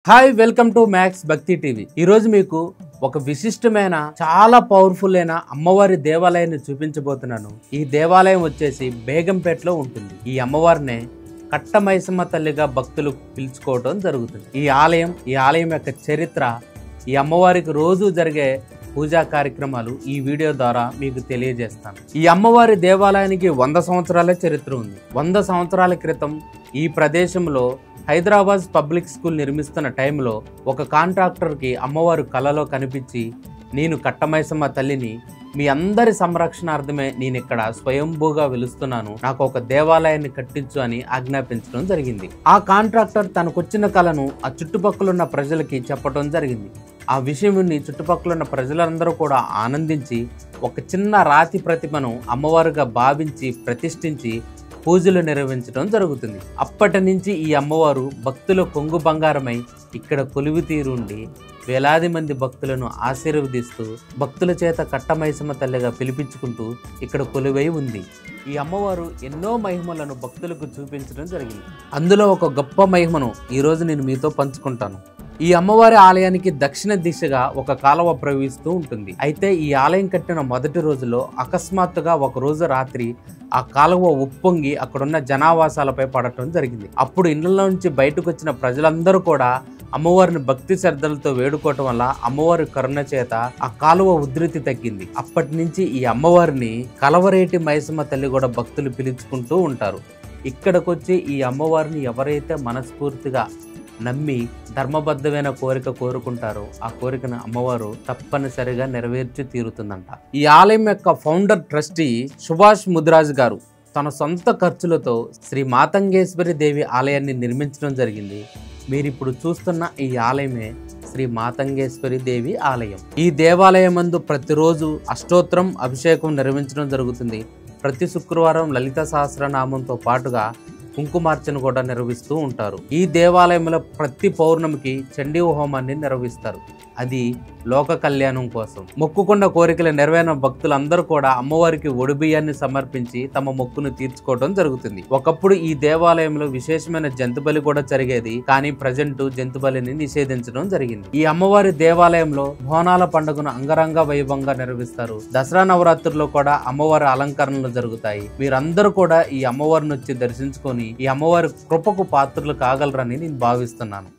Hi welcome to max భక్తి TV. ఈ రోజు మీకు ఒక విశిష్టమైన చాలా పవర్ఫుల్ అయిన అమ్మవారి దేవాలయాన్ని చూపించబోతున్నాను। ఈ దేవాలయం వచ్చేసి బేగంపేటలో ఉంటుంది। ఈ అమ్మవారినే కట్టమైసమ్మ తల్లిగా భక్తులు పిలుచుకోవడం జరుగుతుంది। ఈ ఆలయం యొక్క చరిత్ర, ఈ అమ్మవారికి రోజు జరిగే పూజా కార్యక్రమాలు ఈ వీడియో ద్వారా మీకు తెలియజేస్తాను। ఈ అమ్మవారి దేవాలయానికి 100 సంవత్సరాల చరిత్ర ఉంది। 100 సంవత్సరాల క్రితం ఈ ప్రదేశంలో హైదరాబాద్ పబ్లిక్ స్కూల్ నిర్మిస్తున్న టైంలో ఒక కాంట్రాక్టర్కి అమ్మవారు కలలో కనిపించి, నేను కట్టమైసమ్మ తల్లిని, మీ అందరి సంరక్షణార్థమే నేను ఇక్కడ స్వయంభూగా వెలుస్తున్నాను, నాకు ఒక దేవాలయాన్ని కట్టించు అని ఆజ్ఞాపించడం జరిగింది। ఆ కాంట్రాక్టర్ తనకొచ్చిన కలను ఆ చుట్టుపక్కలున్న ప్రజలకి చెప్పడం జరిగింది। ఆ విషయం విని చుట్టుపక్కలున్న ప్రజలందరూ కూడా ఆనందించి ఒక చిన్న రాతి ప్రతిమను అమ్మవారుగా భావించి ప్రతిష్ఠించి పూజలు నిర్వహించడం జరుగుతుంది। అప్పటి నుంచి ఈ అమ్మవారు భక్తుల కొంగు బంగారమై ఇక్కడ కొలువు తీరుండి వేలాది మంది భక్తులను ఆశీర్వదిస్తూ భక్తుల చేత కట్టమైసమ్మ తల్లిగా పిలిపించుకుంటూ ఇక్కడ కొలువై ఉంది। ఈ అమ్మవారు ఎన్నో మహిమలను భక్తులకు చూపించడం జరిగింది। అందులో ఒక గొప్ప మహిమను ఈరోజు నేను మీతో పంచుకుంటాను। ఈ అమ్మవారి ఆలయానికి దక్షిణ దిశగా ఒక కాలువ ప్రవహిస్తూ ఉంటుంది। అయితే ఈ ఆలయం కట్టిన మొదటి రోజులో అకస్మాత్తుగా ఒక రోజు రాత్రి ఆ కాలువ ఉప్పొంగి అక్కడున్న జనావాసాలపై పడటం జరిగింది। అప్పుడు ఇళ్లలో నుంచి బయటకు వచ్చిన ప్రజలందరూ కూడా అమ్మవారిని భక్తి శ్రద్ధలతో వేడుకోవటం వల్ల అమ్మవారి కరుణ చేత ఆ కాలువ ఉధృతి తగ్గింది। అప్పటి నుంచి ఈ అమ్మవారిని కలవరేటి మైసమ్మ తల్లి కూడా భక్తులు పిలుచుకుంటూ ఉంటారు। ఇక్కడికొచ్చి ఈ అమ్మవారిని ఎవరైతే మనస్ఫూర్తిగా నమ్మి ధర్మబద్ధమైన కోరిక కోరుకుంటారో ఆ కోరికను అమ్మవారు తప్పనిసరిగా నెరవేర్చి తీరుతుందంట। ఈ ఆలయం యొక్క ఫౌండర్ ట్రస్టీ సుభాష్ ముద్రాజ్ గారు తన సొంత ఖర్చులతో శ్రీ మాతంగేశ్వరి దేవి ఆలయాన్ని నిర్మించడం జరిగింది। మీరు ఇప్పుడు చూస్తున్న ఈ ఆలయమే శ్రీ మాతంగేశ్వరి దేవి ఆలయం। ఈ దేవాలయం నందు ప్రతిరోజు అష్టోత్తరం అభిషేకం నిర్వహించడం జరుగుతుంది। ప్రతి శుక్రవారం లలిత సహస్రనామంతో పాటుగా కుంకుమార్చన కూడా నిర్వహిస్తూ ఉంటారు। ఈ దేవాలయంలో ప్రతి పౌర్ణమికి చండీ హోమాన్ని నిర్వహిస్తారు। అది లోక కళ్యాణం కోసం। మొక్కుకున్న కోరికలు నెరవేరిన భక్తులందరూ కూడా అమ్మవారికి ఒడిబియ్యాన్ని సమర్పించి తమ మొక్కును తీర్చుకోవడం జరుగుతుంది। ఒకప్పుడు ఈ దేవాలయంలో విశేషమైన జంతుబలి కూడా జరిగేది, కానీ ప్రజెంట్ జంతుబలిని నిషేధించడం జరిగింది। ఈ అమ్మవారి దేవాలయంలో బోనాల పండుగను అంగరంగ వైభవంగా నిర్వహిస్తారు। దసరా నవరాత్రుల్లో కూడా అమ్మవారి అలంకరణలు జరుగుతాయి। మీరందరూ కూడా ఈ అమ్మవారిని వచ్చి దర్శించుకొని ఈ అమ్మవారి కృపకు పాత్రలు కాగలరని నేను భావిస్తున్నాను।